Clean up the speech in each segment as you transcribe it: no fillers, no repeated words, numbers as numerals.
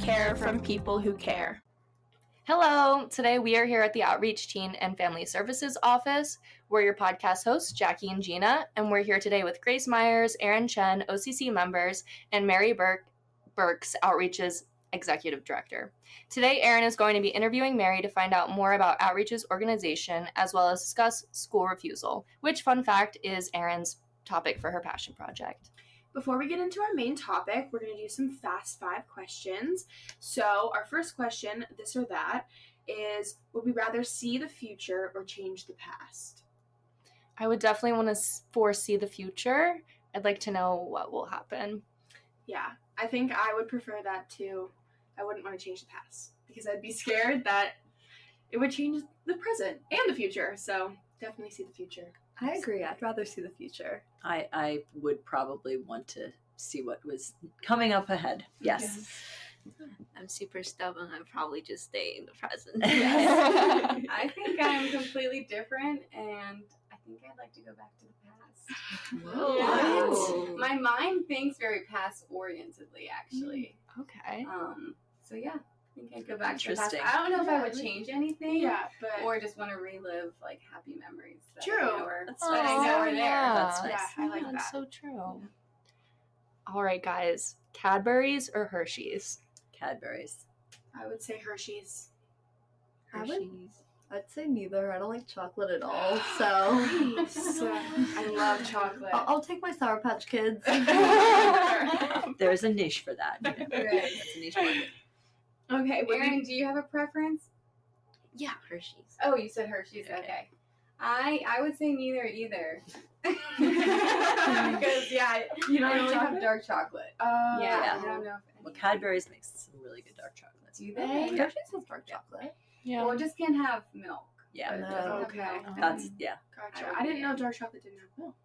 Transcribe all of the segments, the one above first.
care from people who care. Hello! Today we are here at the Outreach Teen and Family Services Office. We're your podcast hosts, Jackie and Gina, and we're here today with Grace Myers, Erin, Chen, OCC members, and Mary Birks, Outreach's Executive Director. Today, Erin is going to be interviewing Mary to find out more about Outreach's organization, as well as discuss school refusal, which, fun fact, is Erin's topic for her passion project. Before we get into our main topic, we're going to do some Fast 5 questions. So our first question, this or that, is would we rather see the future or change the past? I would definitely want to foresee the future. I'd like to know what will happen. Yeah, I think I would prefer that too. I wouldn't want to change the past because I'd be scared that it would change the present and the future. So definitely see the future. I agree. I'd rather see the future. I would probably want to see what was coming up ahead. Yes. I'm super stubborn. I'd probably just stay in the present. Yes. I think I'm completely different, and I think I'd like to go back to the past. Whoa. Yeah. My mind thinks very past-orientedly, actually. Okay. So yeah, I think I'd go back to the past. Interesting. I don't know if I would change anything. Yeah, but Or just want to relive like happy memories. That True. I know are, That's that I nice. know are there. Yeah. That's nice. yeah, I like That's that. so true. All right, guys. Cadbury's or Hershey's? Cadbury's. I would say Hershey's. I'd say neither. I don't like chocolate at all, so I love chocolate. I'll take my Sour Patch Kids. There's a niche for that. You know? Right. That's a niche market. Okay, Erin, do you have a preference? Yeah, Hershey's. Oh, you said Hershey's. Okay. I would say neither either. Because You don't I like only have chocolate? dark chocolate. Yeah. Yeah. I don't know if Well, Cadbury's makes some really good dark chocolates. do they? Hershey's has dark chocolate. Yeah. Well, it just can't have milk. Yeah. It doesn't have Okay. milk. That's, yeah. Gotcha. I would I didn't be know in. dark chocolate didn't have milk.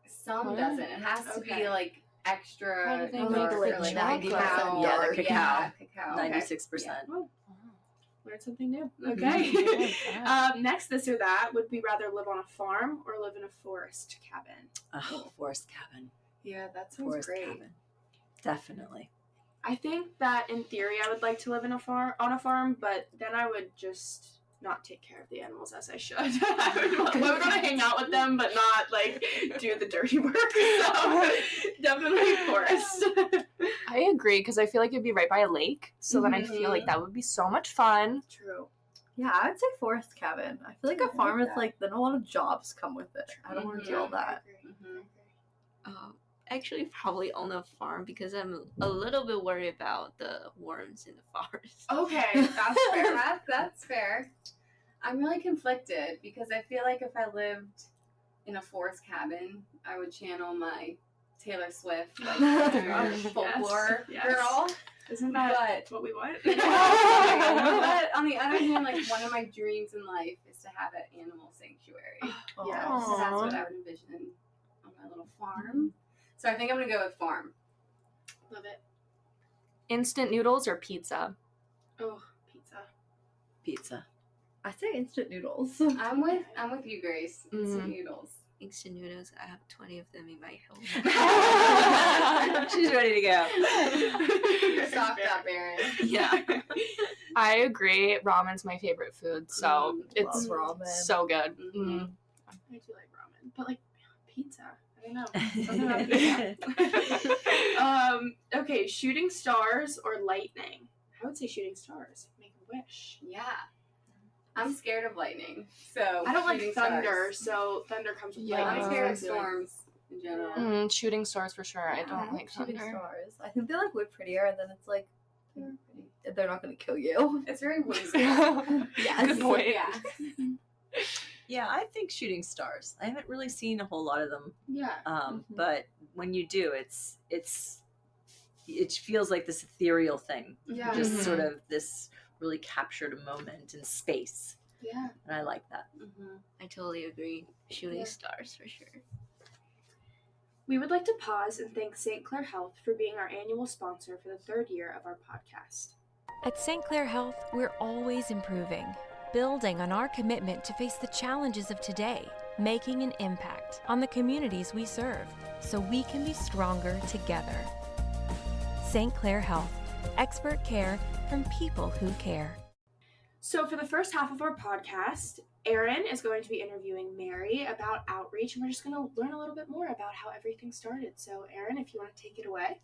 Some What? doesn't. It has to Okay. be like extra. How do they make, like, like 90%? Yeah, the cacao. Yeah, cacao. 96%. Learned something new. Mhm. Okay. Yeah. Next, this or that, would we rather live on a farm or live in a forest cabin? Oh, forest cabin. Yeah, that sounds Forest great. cabin. Definitely. I think that in theory I would like to live on a farm, but then I would just not take care of the animals as I should. I would want to hang out with them, but not like do the dirty work. So definitely forest. I agree, because I feel like it'd be right by a lake, so then I feel like that would be so much fun. True. Yeah, I would say forest cabin. I feel like a farm is like, then a lot of jobs come with it. I don't want to do all that. Actually, probably on a farm because I'm a little bit worried about the worms in the forest. Okay, That's fair. That's fair. I'm really conflicted because I feel like if I lived in a forest cabin, I would channel my Taylor Swift like folklore Yes. girl. Isn't that But what we want? but on the other hand, like one of my dreams in life is to have an animal sanctuary. Yes. So that's what I would envision on my little farm. So I think I'm gonna go with farm. Love it. Instant noodles or pizza? Oh, pizza. Pizza. I say instant noodles. I'm with you, Grace. Instant Mm. noodles. Instant noodles, I have 20 of them in my home. She's ready to go. Stocked up, Erin. Yeah. I agree. Ramen's my favorite food, so it's Love ramen. so good. Mhm. I do like ramen, but like pizza. I don't know. Something about pizza. Okay, shooting stars or lightning? I would say shooting stars. Make a wish. Yeah. I'm scared of lightning, so I don't like shooting thunder, stars. so thunder comes with Yeah. lightning. I'm scared of so I feel like- storms in general. Shooting stars for sure. I don't like shooting thunder. stars. I think they're like way prettier, and then it's like they're not going to kill you. It's very windy. Yes. Good point. Yeah. Yeah, I think shooting stars. I haven't really seen a whole lot of them. Yeah. But when you do, it feels like this ethereal thing. Yeah. Just Mhm. sort of this really captured a moment in space. Yeah. And I like that. I totally agree. Shooting Yeah. stars for sure. We would like to pause and thank St. Clair Health for being our annual sponsor for the 3rd year of our podcast. At St. Clair Health, we're always improving, building on our commitment to face the challenges of today, making an impact on the communities we serve, so we can be stronger together. St. Clair Health, Expert care from people who care. So for the first half of our podcast, Erin is going to be interviewing Mary about outreach, and we're just going to learn a little bit more about how everything started. So Erin, if you want to take it away.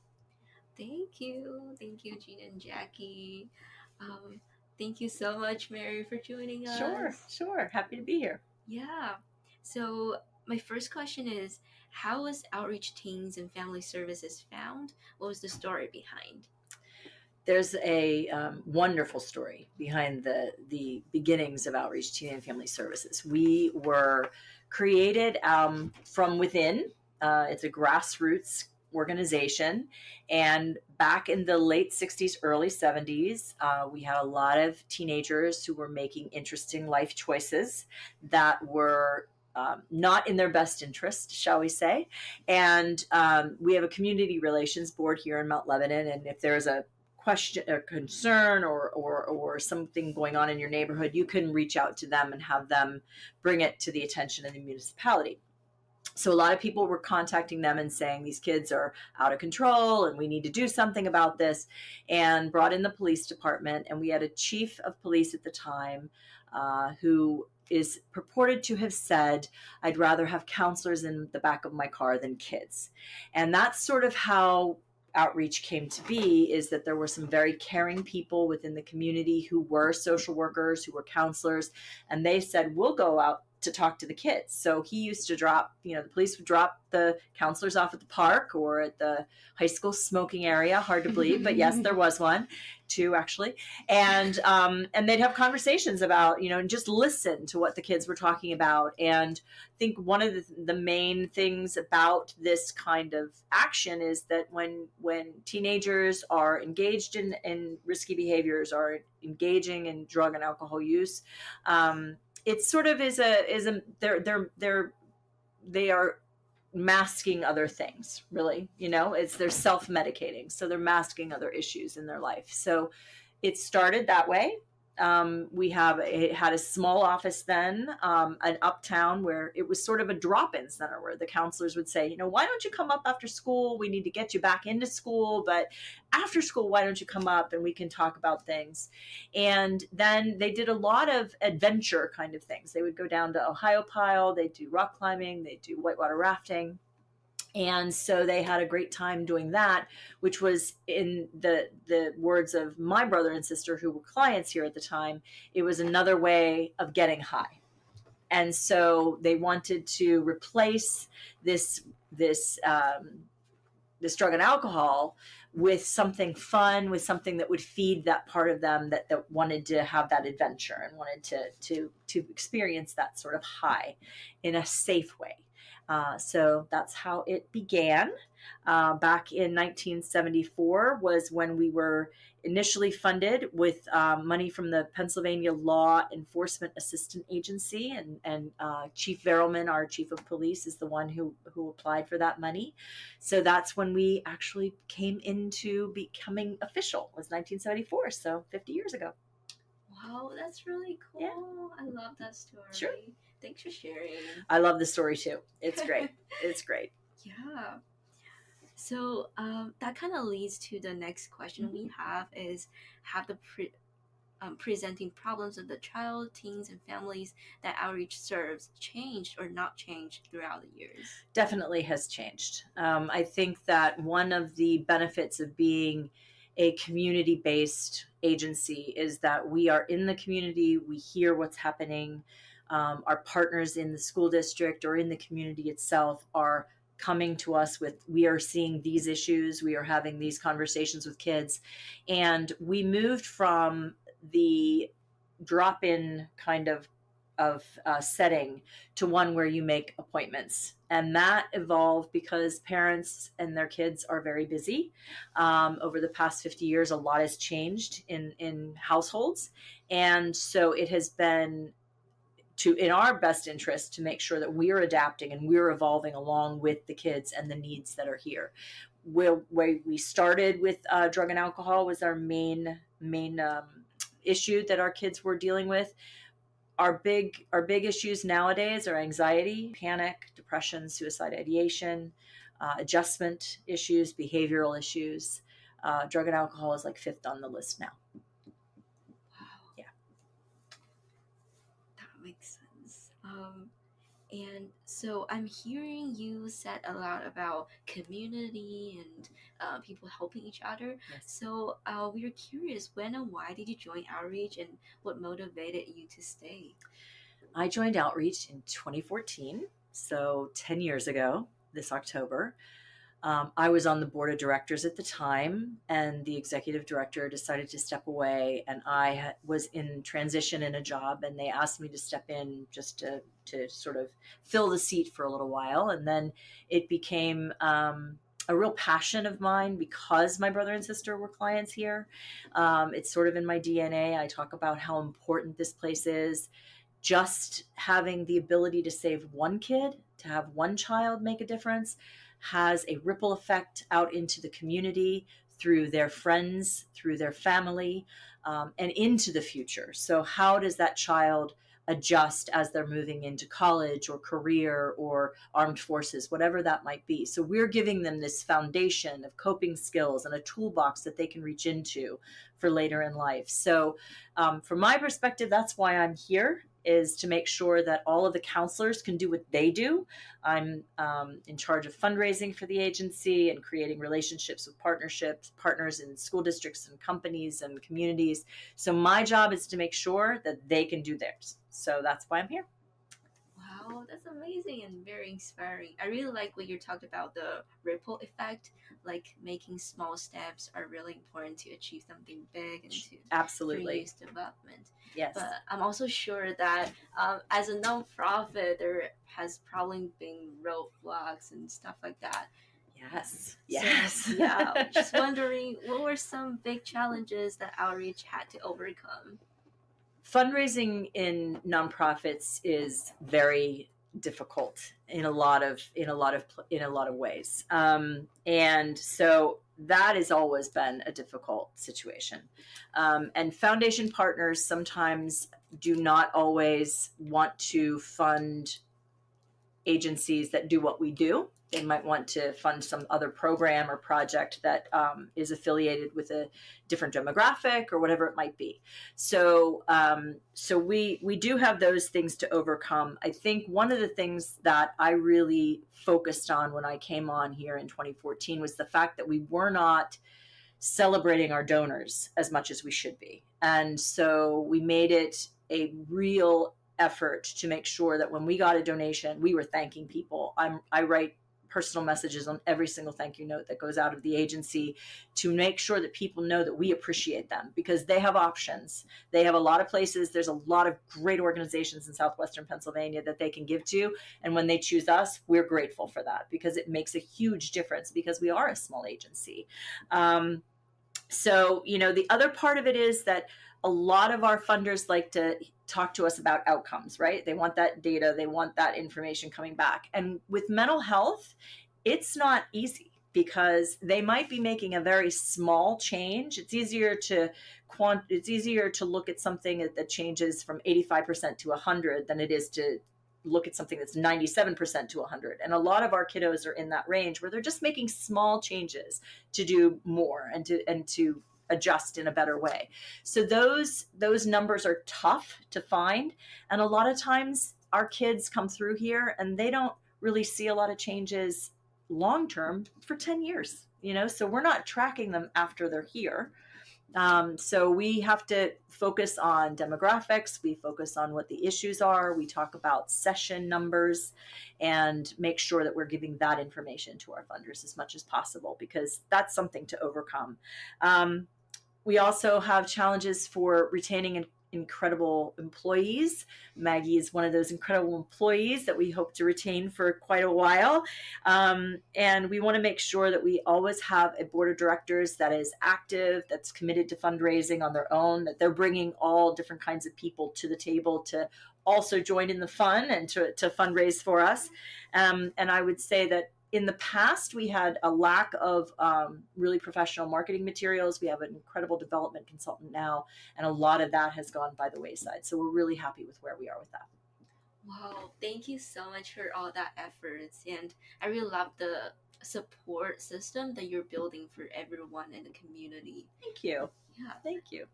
Thank you, Gina and Jackie. Thank you so much, Mary, for joining us. Sure. Happy to be here. Yeah. So my first question is, how was Outreach Teens and Family Services found? What was the story behind? There's a wonderful story behind the beginnings of Outreach Teen and Family Services. We were created from within. It's a grassroots organization, and back in the late 60s, early 70s, we had a lot of teenagers who were making interesting life choices that were not in their best interest, shall we say. And we have a community relations board here in Mount Lebanon, and if there's a question or concern or something going on in your neighborhood, you can reach out to them and have them bring it to the attention of the municipality. So a lot of people were contacting them and saying these kids are out of control and we need to do something about this, and brought in the police department. And we had a chief of police at the time who is purported to have said, "I'd rather have counselors in the back of my car than kids." And that's sort of how Outreach came to be, is that there were some very caring people within the community who were social workers, who were counselors, and they said, "We'll go out to talk to the kids." So he used to drop, the police would drop the counselors off at the park or at the high school smoking area. Hard to believe, but yes, there was one, two actually. And they'd have conversations about, and just listen to what the kids were talking about. And I think one of the main things about this kind of action is that when teenagers are engaged in risky behaviors or engaging in drug and alcohol use, it sort of they are masking other things, really. They're self-medicating, so they're masking other issues in their life. So it started that way. We had a small office then, an uptown, where it was sort of a drop-in center where the counselors would say, "Why don't you come up after school? We need to get you back into school, but after school, why don't you come up and we can talk about things?" And then they did a lot of adventure kind of things. They would go down to Ohio Pile, they'd do rock climbing, they'd do whitewater rafting. And so they had a great time doing that, which was, in the words of my brother and sister who were clients here at the time, it was another way of getting high. And so they wanted to replace this drug and alcohol with something fun, with something that would feed that part of them that wanted to have that adventure and wanted to experience that sort of high in a safe way. So that's how it began. Back in 1974 was when we were initially funded with money from the Pennsylvania Law Enforcement Assistance Agency, and Chief Verrilman, our chief of police, is the one who applied for that money. So that's when we actually came into becoming official. It was 1974, so 50 years ago. Wow, that's really cool. Yeah. I love that story. Sure. Thanks for sharing. I love the story too. It's great. It's great. Yeah. So that kind of leads to the next question we have is, have the presenting problems of the child, teens, and families that Outreach serves changed or not changed throughout the years? Definitely has changed. I think that one of the benefits of being a community-based agency is that we are in the community, we hear what's happening. Our partners in the school district or in the community itself are coming to us with, we are seeing these issues, we are having these conversations with kids. And we moved from the drop-in kind of setting to one where you make appointments. And that evolved because parents and their kids are very busy. Over the past 50 years, a lot has changed in households. And so it has been in our best interest to make sure that we are adapting and we're evolving along with the kids and the needs that are here. Where we started with drug and alcohol was our main issue that our kids were dealing with. Our big issues nowadays are anxiety, panic, depression, suicide ideation, adjustment issues, behavioral issues. Drug and alcohol is like 5th on the list now. Wow. Yeah. That makes sense. And so I'm hearing you said a lot about community and people helping each other. Yes. So we are curious, when and why did you join Outreach, and what motivated you to stay? I joined Outreach in 2014, so 10 years ago this October. I was on the board of directors at the time, and the executive director decided to step away, and I was in transition in a job, and they asked me to step in just to sort of fill the seat for a little while. And then it became a real passion of mine because my brother and sister were clients here. It's sort of in my DNA. I talk about how important this place is. Just having the ability to save one kid, to have one child make a difference, has a ripple effect out into the community through their friends, through their family, and into the future. So how does that child adjust as they're moving into college or career or armed forces, whatever that might be? So we're giving them this foundation of coping skills and a toolbox that they can reach into for later in life. So from my perspective, that's why I'm here, is to make sure that all of the counselors can do what they do. I'm in charge of fundraising for the agency and creating relationships with partners in school districts and companies and communities. So my job is to make sure that they can do theirs. So that's why I'm here. Wow, that's amazing and very inspiring. I really like what you talked about, the ripple effect, like making small steps are really important to achieve something big and to Absolutely. youth development. Yes. But I'm also sure that as a nonprofit, there has probably been roadblocks and stuff like that. Yes. So, Yes. yeah, just wondering, what were some big challenges that Outreach had to overcome? Fundraising in nonprofits is very difficult in a lot of ways, and so that has always been a difficult situation. And foundation partners sometimes do not always want to fund agencies that do what we do. They might want to fund some other program or project that is affiliated with a different demographic or whatever it might be. So we do have those things to overcome. I think one of the things that I really focused on when I came on here in 2014 was the fact that we were not celebrating our donors as much as we should be. And so we made it a real effort to make sure that when we got a donation, we were thanking people. I write personal messages on every single thank you note that goes out of the agency to make sure that people know that we appreciate them, because they have options. They have a lot of places. There's a lot of great organizations in Southwestern Pennsylvania that they can give to. And when they choose us, we're grateful for that, because it makes a huge difference, because we are a small agency. So, the other part of it is that a lot of our funders like to talk to us about outcomes, right? They want that data, they want that information coming back. And with mental health, it's not easy, because they might be making a very small change. It's easier to look at something that changes from 85% to 100 than it is to look at something that's 97% to 100. And a lot of our kiddos are in that range where they're just making small changes to do more and to adjust in a better way. So those numbers are tough to find. And a lot of times our kids come through here and they don't really see a lot of changes long-term for 10 years, so we're not tracking them after they're here. So we have to focus on demographics. We focus on what the issues are. We talk about session numbers and make sure that we're giving that information to our funders as much as possible, because that's something to overcome. We also have challenges for retaining incredible employees. Maggie is one of those incredible employees that we hope to retain for quite a while. And we want to make sure that we always have a board of directors that is active, that's committed to fundraising on their own, that they're bringing all different kinds of people to the table to also join in the fun and to fundraise for us. And I would say that in the past, we had a lack of really professional marketing materials. We have an incredible development consultant now, and a lot of that has gone by the wayside. So we're really happy with where we are with that. Wow, thank you so much for all that efforts. And I really love the support system that you're building for everyone in the community. Thank you. Yeah. Thank you.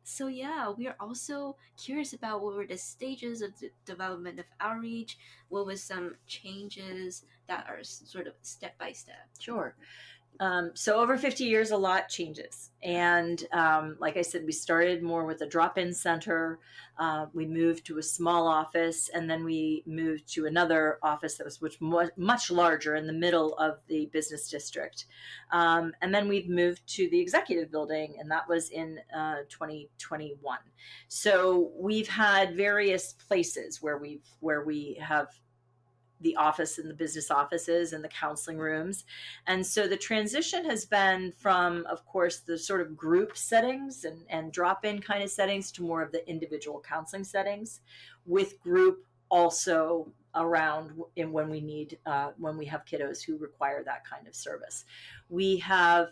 So yeah, we are also curious about what were the stages of the development of outreach. What was some changes that are sort of step by step? Sure. So over 50 years, a lot changes. And like I said, we started more with a drop-in center. We moved to a small office, and then we moved to another office that was much larger in the middle of the business district. And then we've moved to the executive building, and that was in 2021. So we've had various places where we have the office and the business offices and the counseling rooms. And so the transition has been from, of course, the sort of group settings and drop-in kind of settings to more of the individual counseling settings, with group also around in when we have kiddos who require that kind of service. We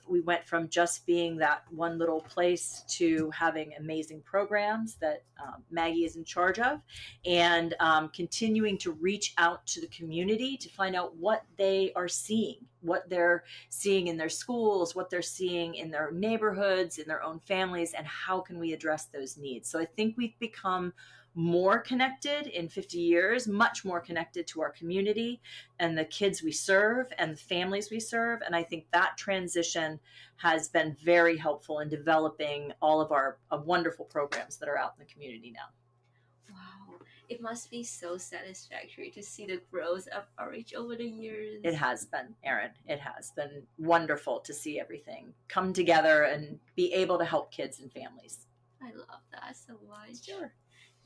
went from just being that one little place to having amazing programs that Maggie is in charge of, and continuing to reach out to the community to find out what they are seeing, what they're seeing in their schools, what they're seeing in their neighborhoods, in their own families, and how can we address those needs. So I think we've become more connected in 50 years, much more connected to our community and the kids we serve and the families we serve. And I think that transition has been very helpful in developing all of our wonderful programs that are out in the community now. Wow, it must be so satisfactory to see the growth of outreach over the years. It has been, Erin. It has been wonderful to see everything come together and be able to help kids and families. I love that so much. Sure.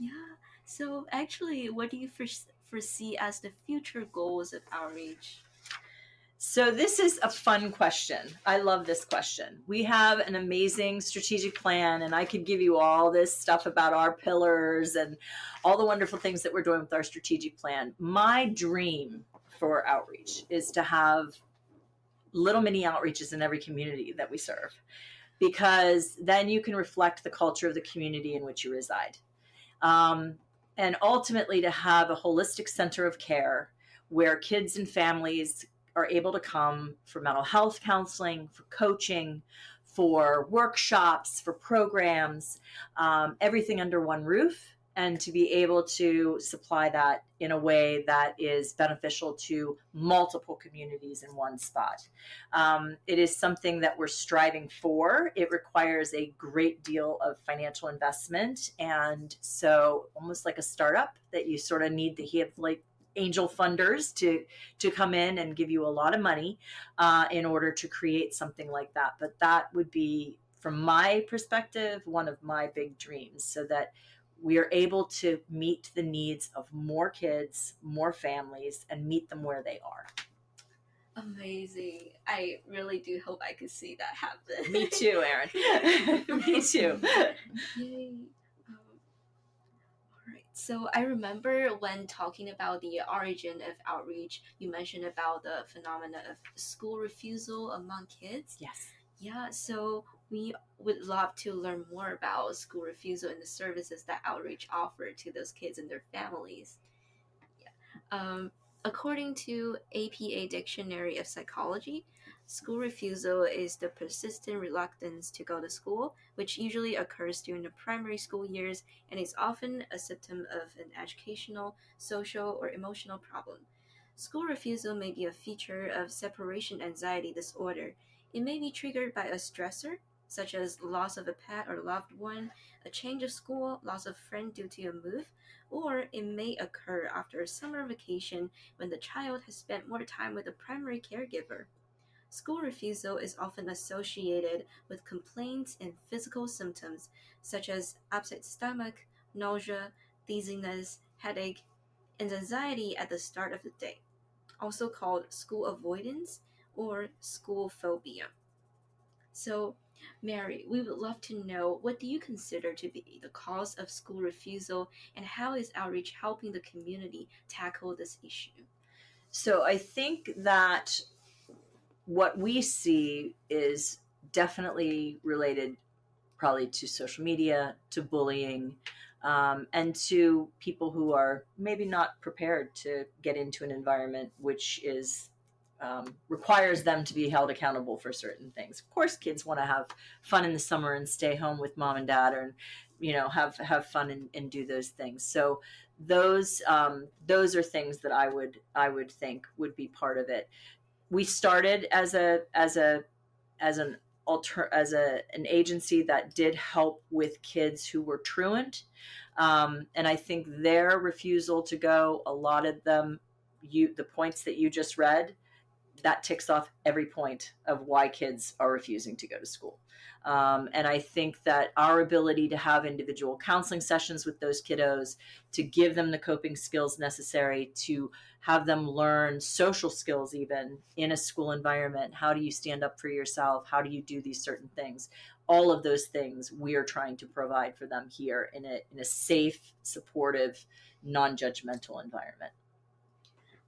Yeah. So actually, what do you foresee as the future goals of outreach? So this is a fun question. I love this question. We have an amazing strategic plan, and I could give you all this stuff about our pillars and all the wonderful things that we're doing with our strategic plan. My dream for outreach is to have little mini outreaches in every community that we serve, because then you can reflect the culture of the community in which you reside. And ultimately to have a holistic center of care where kids and families are able to come for mental health counseling, for coaching, for workshops, for programs, everything under one roof, and to be able to supply that in a way that is beneficial to multiple communities in one spot. It is something that we're striving for. It requires a great deal of financial investment, and so almost like a startup that you sort of need to have like angel funders to come in and give you a lot of money in order to create something like that. But that would be, from my perspective, one of my big dreams, so that we are able to meet the needs of more kids, more families, and meet them where they are. Amazing. I really do hope I could see that happen. Me too, Erin. Me too. Yay. All right. So I remember when talking about the origin of outreach, you mentioned about the phenomena of school refusal among kids. Yes. Yeah, so we would love to learn more about school refusal and the services that outreach offer to those kids and their families. Yeah. According to APA Dictionary of Psychology, school refusal is the persistent reluctance to go to school, which usually occurs during the primary school years and is often a symptom of an educational, social, or emotional problem. School refusal may be a feature of separation anxiety disorder. It may be triggered by a stressor, such as loss of a pet or loved one, a change of school, loss of friend due to a move, or it may occur after a summer vacation when the child has spent more time with a primary caregiver. School refusal is often associated with complaints and physical symptoms such as upset stomach, nausea, dizziness, headache, and anxiety at the start of the day, also called school avoidance or school phobia. So, Mary, we would love to know, what do you consider to be the cause of school refusal, and how is outreach helping the community tackle this issue? So I think that what we see is definitely related probably to social media, to bullying, and to people who are maybe not prepared to get into an environment which is requires them to be held accountable for certain things. Of course, kids want to have fun in the summer and stay home with mom and dad, or have fun and do those things. So those are things that I would think would be part of it. We started as an agency that did help with kids who were truant, and I think their refusal to go, a lot of them, the points that you just read, that ticks off every point of why kids are refusing to go to school. And I think that our ability to have individual counseling sessions with those kiddos, to give them the coping skills necessary, to have them learn social skills even in a school environment. How do you stand up for yourself? How do you do these certain things? All of those things we are trying to provide for them here in a safe, supportive, non-judgmental environment.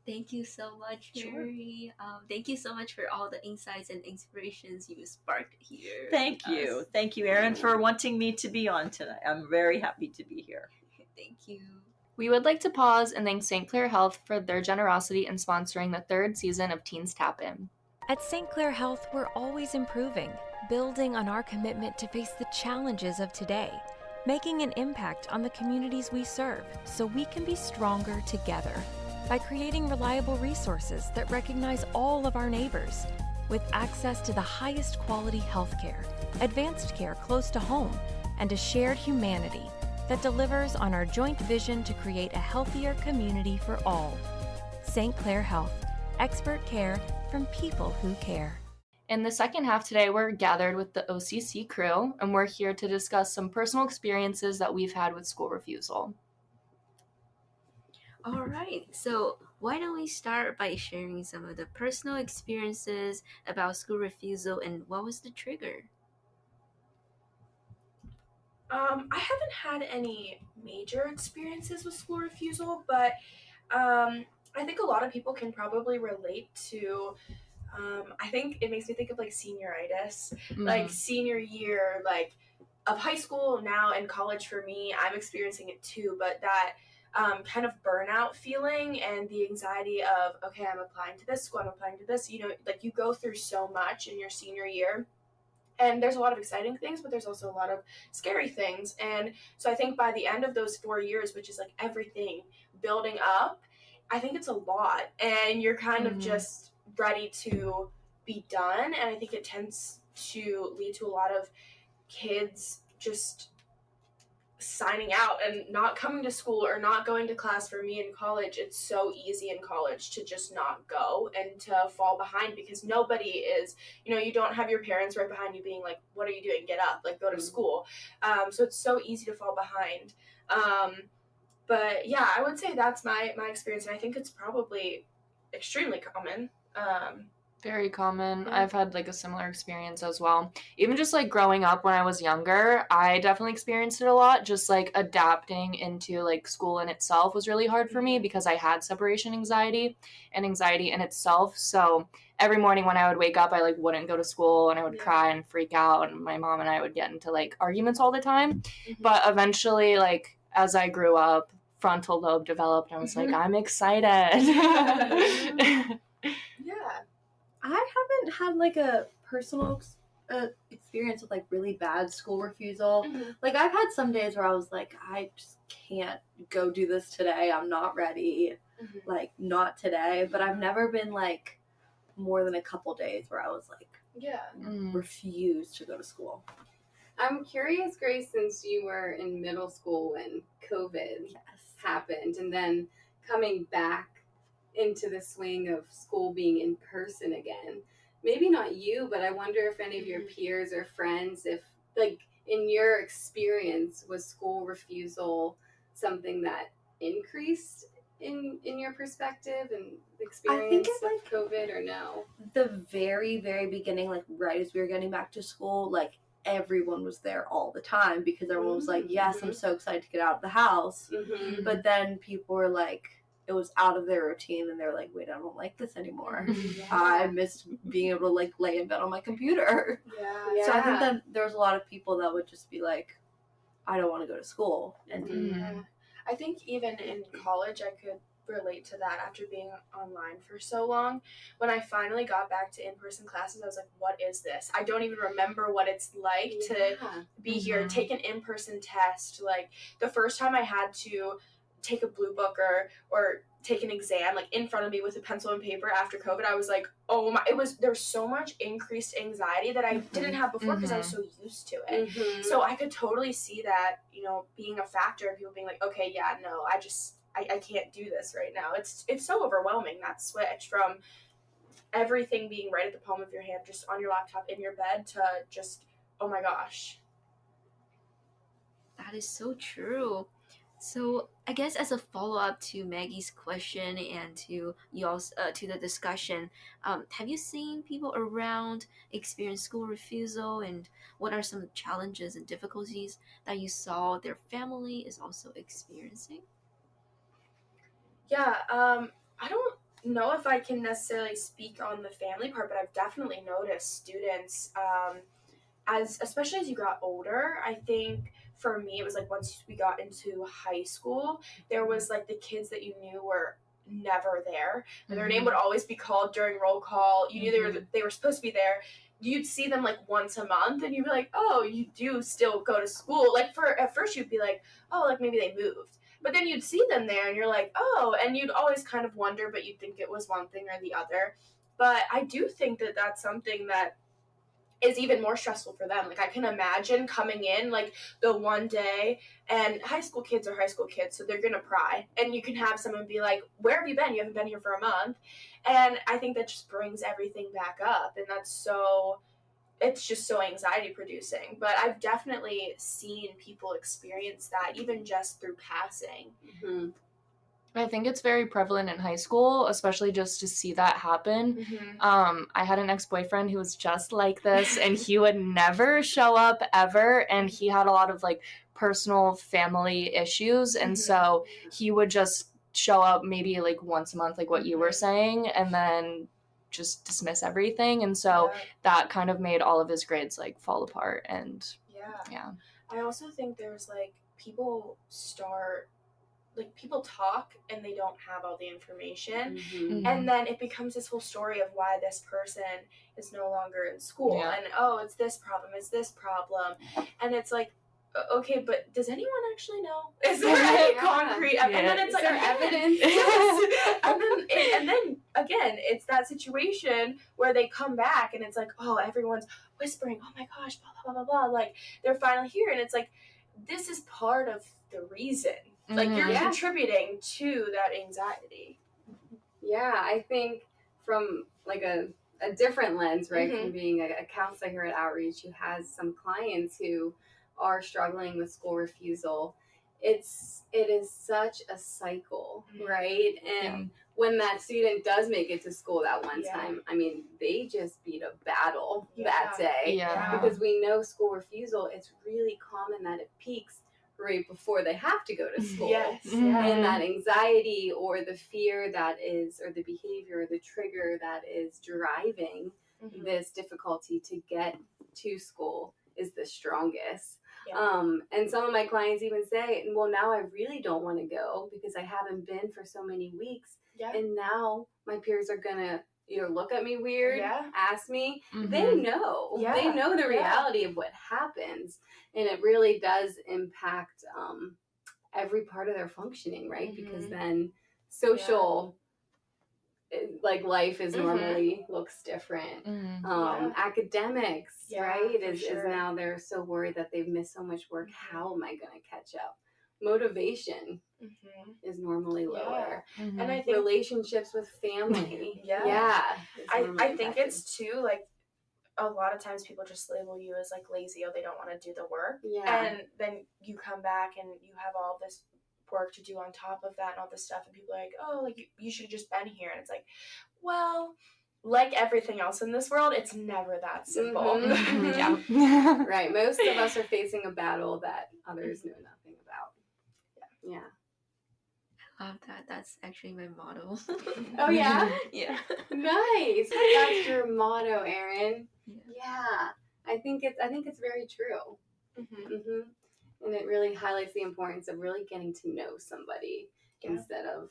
Thank you so much, Mary. Thank you so much for all the insights and inspirations you sparked here. Thank you. Thank you, Erin, for wanting me to be on tonight. I'm very happy to be here. Thank you. We would like to pause and thank St. Clair Health for their generosity in sponsoring the 3rd season of Teens Tap In. At St. Clair Health, we're always improving, building on our commitment to face the challenges of today, making an impact on the communities we serve so we can be stronger together. By creating reliable resources that recognize all of our neighbors, with access to the highest quality healthcare, advanced care close to home, and a shared humanity that delivers on our joint vision to create a healthier community for all. St. Clair Health, expert care from people who care. In the second half today, we're gathered with the OCC crew, and we're here to discuss some personal experiences that we've had with school refusal. All right, so why don't we start by sharing some of the personal experiences about school refusal and what was the trigger? I haven't had any major experiences with school refusal, but I think a lot of people can probably relate to, I think it makes me think of like senioritis, like senior year, like of high school now and college for me. I'm experiencing it too, but that kind of burnout feeling and the anxiety of, okay, I'm applying to this school, I'm applying to this, like you go through so much in your senior year. And there's a lot of exciting things, but there's also a lot of scary things. And so I think by the end of those 4 years, which is like everything building up, I think it's a lot. And you're kind of just ready to be done. And I think it tends to lead to a lot of kids just signing out and not coming to school or not going to class. For me in college, it's so easy in college to just not go and to fall behind because nobody is, you don't have your parents right behind you being like, what are you doing? Get up, like go to school. So it's so easy to fall behind. But yeah, I would say that's my experience. And I think it's probably extremely common. Very common. I've had like a similar experience as well. Even just like growing up when I was younger, I definitely experienced it a lot. Just like adapting into like school in itself was really hard for me because I had separation anxiety and anxiety in itself. So every morning when I would wake up, I like wouldn't go to school and I would cry and freak out. And my mom and I would get into like arguments all the time. But eventually, like as I grew up, frontal lobe developed and I was like, I'm excited. Yeah. I haven't had like a personal experience with like really bad school refusal. Like I've had some days where I was like, I just can't go do this today. I'm not ready. Like not today. But I've never been like more than a couple days where I was like, refused to go to school. I'm curious, Grace, since you were in middle school when COVID happened and then coming back into the swing of school being in person again. Maybe not you, but I wonder if any of your peers or friends, if like in your experience, was school refusal something that increased in your perspective and experience of COVID or no? The very, very beginning, like right as we were getting back to school, like everyone was there all the time because everyone was like, yes, I'm so excited to get out of the house. But then people were like, it was out of their routine and they're like, wait, I don't like this anymore. I missed being able to like lay in bed on my computer. So I think that there was a lot of people that would just be like, I don't want to go to school. And I think even in college I could relate to that after being online for so long. When I finally got back to in-person classes, I was like, what is this? I don't even remember what it's like to be here, take an in-person test. Like, the first time I had to take a blue book or take an exam, like, in front of me with a pencil and paper after COVID, I was like, oh my, there's so much increased anxiety that I didn't have before because I was so used to it. So I could totally see that, you know, being a factor and people being like, okay, yeah, no, I can't do this right now. It's so overwhelming, that switch from everything being right at the palm of your hand, just on your laptop in your bed, to just, oh my gosh. That is so true. So I guess as a follow-up to Maggie's question and to y'all's to the discussion, have you seen people around experience school refusal, and what are some challenges and difficulties that you saw their family is also experiencing? Yeah, I don't know if I can necessarily speak on the family part, but I've definitely noticed students, especially as you got older. I think for me, it was like once we got into high school, there was like the kids that you knew were never there. And their name would always be called during roll call. You knew they were supposed to be there. You'd see them like once a month, and you'd be like, oh, you do still go to school. Like, at first you'd be like, oh, like maybe they moved. But then you'd see them there, and you're like, oh, and you'd always kind of wonder, but you'd think it was one thing or the other. But I do think that that's something that is even more stressful for them. Like, I can imagine coming in like the one day, and high school kids are high school kids, so they're gonna pry, and you can have someone be like, where have you been? You haven't been here for a month. And I think that just brings everything back up, and it's just so anxiety producing. But I've definitely seen people experience that, even just through passing. I think it's very prevalent in high school, especially just to see that happen. I had an ex-boyfriend who was just like this, and he would never show up ever, and he had a lot of like personal family issues, and so he would just show up maybe like once a month, like what you were saying, and then just dismiss everything, and so that kind of made all of his grades like fall apart. And yeah. I also think there's like people talk and they don't have all the information, and then it becomes this whole story of why this person is no longer in school, and it's this problem, and it's like, okay, but does anyone actually know? Is there any concrete? And then it's like, evidence? and then again, it's that situation where they come back and it's like, oh, everyone's whispering, oh my gosh, blah blah blah blah, like they're finally here, and it's like, this is part of the reason. Like, you're contributing to that anxiety. Yeah, I think from like a different lens, right, from being a counselor here at Outreach who has some clients who are struggling with school refusal, it is such a cycle, right? And when that student does make it to school that one time, I mean, they just beat a battle that day. Because we know school refusal, it's really common that it peaks right before they have to go to school. And that anxiety or the fear that is, or the behavior, or the trigger that is driving this difficulty to get to school is the strongest. And some of my clients even say, well, now I really don't want to go because I haven't been for so many weeks. And now my peers are going to look at me weird, ask me. They know. They know the reality of what happens. And it really does impact every part of their functioning, right? Because then social like life is normally looks different. Academics, right, is now they're so worried that they've missed so much work. How am I going to catch up? Motivation is normally lower. And I think relationships with family. I think it's too, like, a lot of times people just label you as like lazy, or they don't want to do the work. And then you come back and you have all this work to do on top of that and all this stuff, and people are like, oh, like you should have just been here. And it's like, well, like everything else in this world, it's never that simple. Right. Most of us are facing a battle that others know nothing about. I love that. That's actually my motto. Oh yeah? Yeah. Nice. That's your motto, Erin. Yeah. I think it's very true. And it really highlights the importance of really getting to know somebody instead of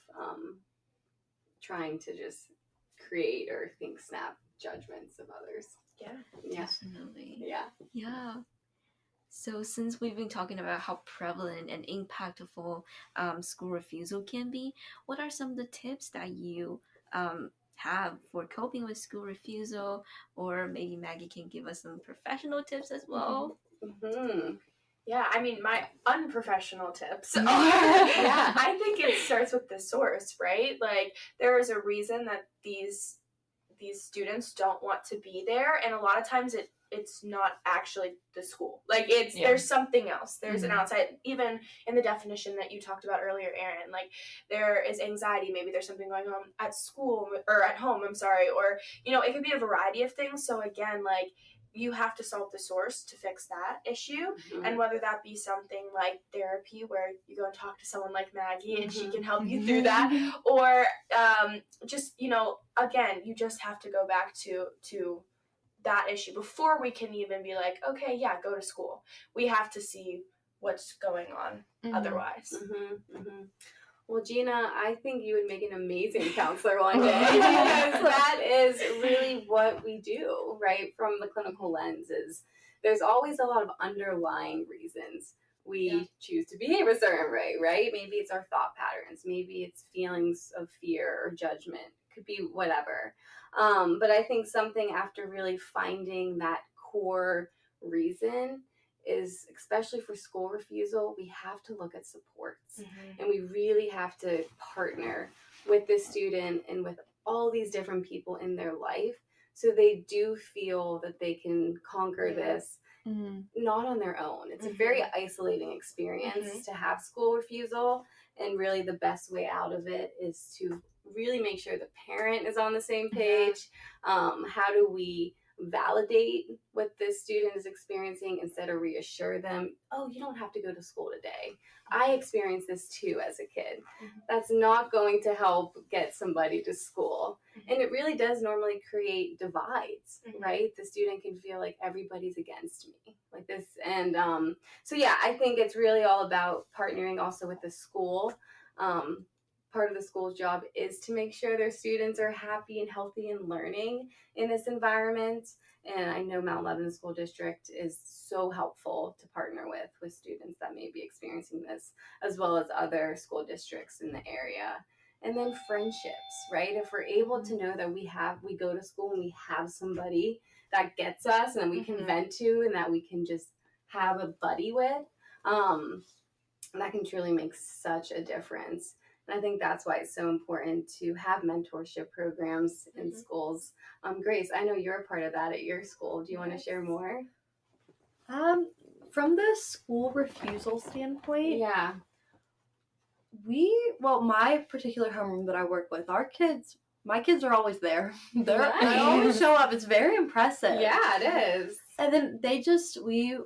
trying to just create or think snap judgments of others. Yeah. Definitely. Yeah. Yeah. So since we've been talking about how prevalent and impactful school refusal can be, what are some of the tips that you have for coping with school refusal? Or maybe Maggie can give us some professional tips as well. Mm-hmm. Yeah, I mean, my unprofessional tips are, Yeah. I think it starts with the source, right? Like, there is a reason that these students don't want to be there, and a lot of times it's not actually the school. Like, there's something else. There's an outside, even in the definition that you talked about earlier, Erin, like, there is anxiety, maybe there's something going on at school, or at home, I'm sorry, or, it could be a variety of things. So again, like, you have to solve the source to fix that issue. And whether that be something like therapy, where you go and talk to someone like Maggie and she can help you through that, or just, again, you just have to go back to that issue before we can even be like, okay, yeah, go to school. We have to see what's going on otherwise. Well, Gina, I think you would make an amazing counselor one day, because that is really what we do, right? From the clinical lenses, there's always a lot of underlying reasons we choose to behave a certain way, right? Maybe it's our thought patterns, maybe it's feelings of fear or judgment, could be whatever. But I think something after really finding that core reason is, especially for school refusal, we have to look at supports, and we really have to partner with the student and with all these different people in their life, so they do feel that they can conquer this not on their own. It's a very isolating experience to have school refusal, and really the best way out of it is to really make sure the parent is on the same page. How do we validate what the student is experiencing instead of reassure them, oh, you don't have to go to school today. I experienced this too as a kid. That's not going to help get somebody to school. And it really does normally create divides, right? The student can feel like everybody's against me, like this. And so yeah, I think it's really all about partnering also with the school. Part of the school's job is to make sure their students are happy and healthy and learning in this environment. And I know Mount Lebanon School District is so helpful to partner with students that may be experiencing this, as well as other school districts in the area. And then friendships, right? If we're able to know that we go to school and we have somebody that gets us and that we can vent to and that we can just have a buddy with, that can truly make such a difference. And I think that's why it's so important to have mentorship programs in schools. Grace, I know you're a part of that at your school. Do you want to share more? From the school refusal standpoint, Yeah. my particular homeroom that I work with, my kids are always there. They Nice. always show up. It's very impressive. Yeah, it is. And then we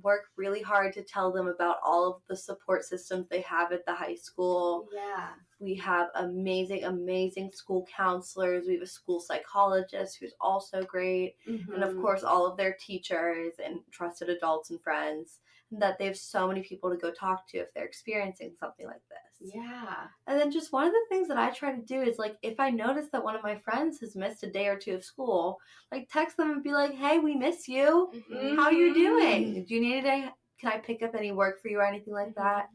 work really hard to tell them about all of the support systems they have at the high school. Yeah. We have amazing school counselors. We have a school psychologist who's also great. And of course, all of their teachers and trusted adults and friends, and that they have so many people to go talk to if they're experiencing something like this. Yeah. And then just one of the things that I try to do is, like, if I notice that one of my friends has missed a day or two of school, like, text them and be like, hey, we miss you. How are you doing? Do you need a day? Can I pick up any work for you or anything like that?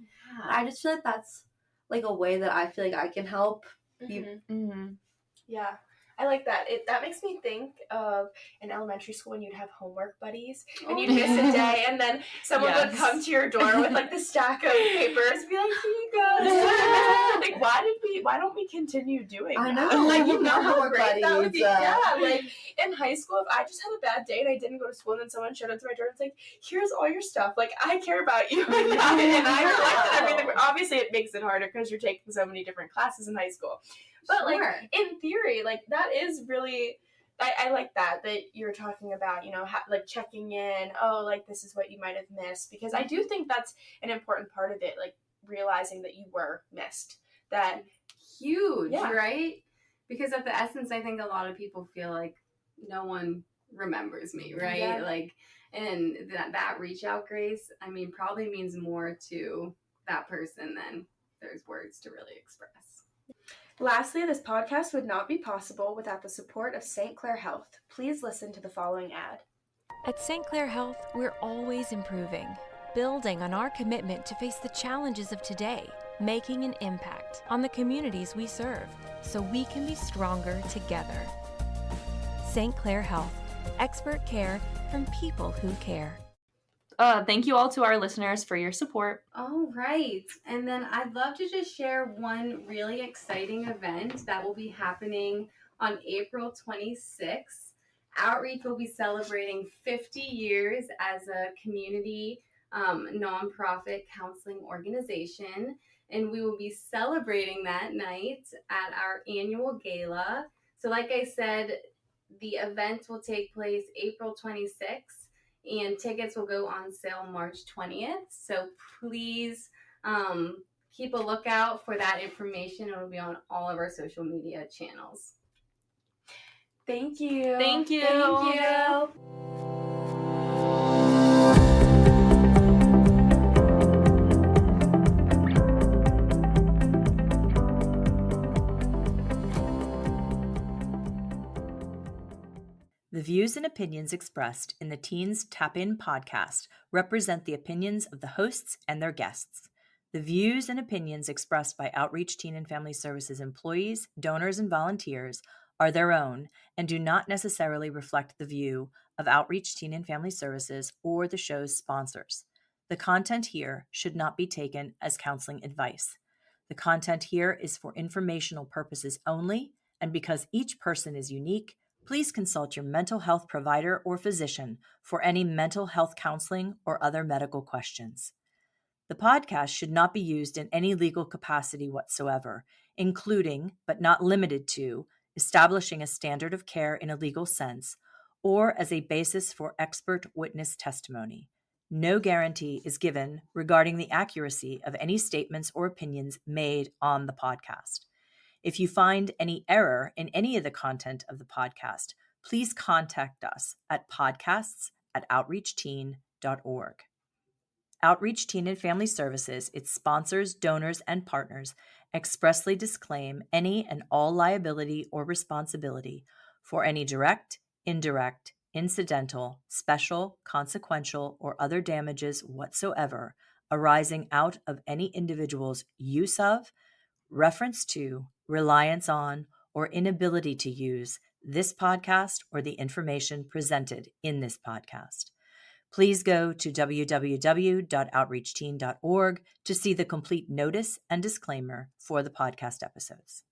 I just feel like that's, like, a way that I feel like I can help. Yeah, I like that. That makes me think of in elementary school when you'd have homework buddies and you'd miss a day, and then someone would come to your door with, like, the stack of papers and be like, here you go. Like, why don't we continue doing that? I know. Like, you know how Homework great that would be. buddies, Yeah, like, in high school, if I just had a bad day and I didn't go to school and then someone showed up to my door and it's like, here's all your stuff. Like, I care about you. And I reflected everything. Obviously, it makes it harder because you're taking so many different classes in high school. But, like, in theory, like, that is really, I like that you're talking about, like, checking in, like, this is what you might have missed. Because I do think that's an important part of it, like, realizing that you were missed. That huge, right? Because at the essence, I think a lot of people feel like no one remembers me, right? Yeah. Like, and that reach out, Grace, I mean, probably means more to that person than there's words to really express. Lastly, this podcast would not be possible without the support of St. Clair Health. Please listen to the following ad. At St. Clair Health, we're always improving, building on our commitment to face the challenges of today, making an impact on the communities we serve, so we can be stronger together. St. Clair Health, expert care from people who care. Thank you all to our listeners for your support. All right. And then I'd love to just share one really exciting event that will be happening on April 26th. Outreach will be celebrating 50 years as a community nonprofit counseling organization. And we will be celebrating that night at our annual gala. So like I said, the event will take place April 26th. And tickets will go on sale March 20th. So please keep a lookout for that information. It will be on all of our social media channels. Thank you. Thank you. Thank you. The views and opinions expressed in the Teens Tap In podcast represent the opinions of the hosts and their guests. The views and opinions expressed by Outreach Teen and Family Services employees, donors, and volunteers are their own and do not necessarily reflect the view of Outreach Teen and Family Services or the show's sponsors. The content here should not be taken as counseling advice. The content here is for informational purposes only, and because each person is unique, please consult your mental health provider or physician for any mental health counseling or other medical questions. The podcast should not be used in any legal capacity whatsoever, including, but not limited to, establishing a standard of care in a legal sense, or as a basis for expert witness testimony. No guarantee is given regarding the accuracy of any statements or opinions made on the podcast. If you find any error in any of the content of the podcast, please contact us at podcasts@outreachteen.org. Outreach Teen and Family Services, its sponsors, donors, and partners expressly disclaim any and all liability or responsibility for any direct, indirect, incidental, special, consequential, or other damages whatsoever arising out of any individual's use of, reference to, reliance on, or inability to use this podcast or the information presented in this podcast. Please go to www.outreachteen.org to see the complete notice and disclaimer for the podcast episodes.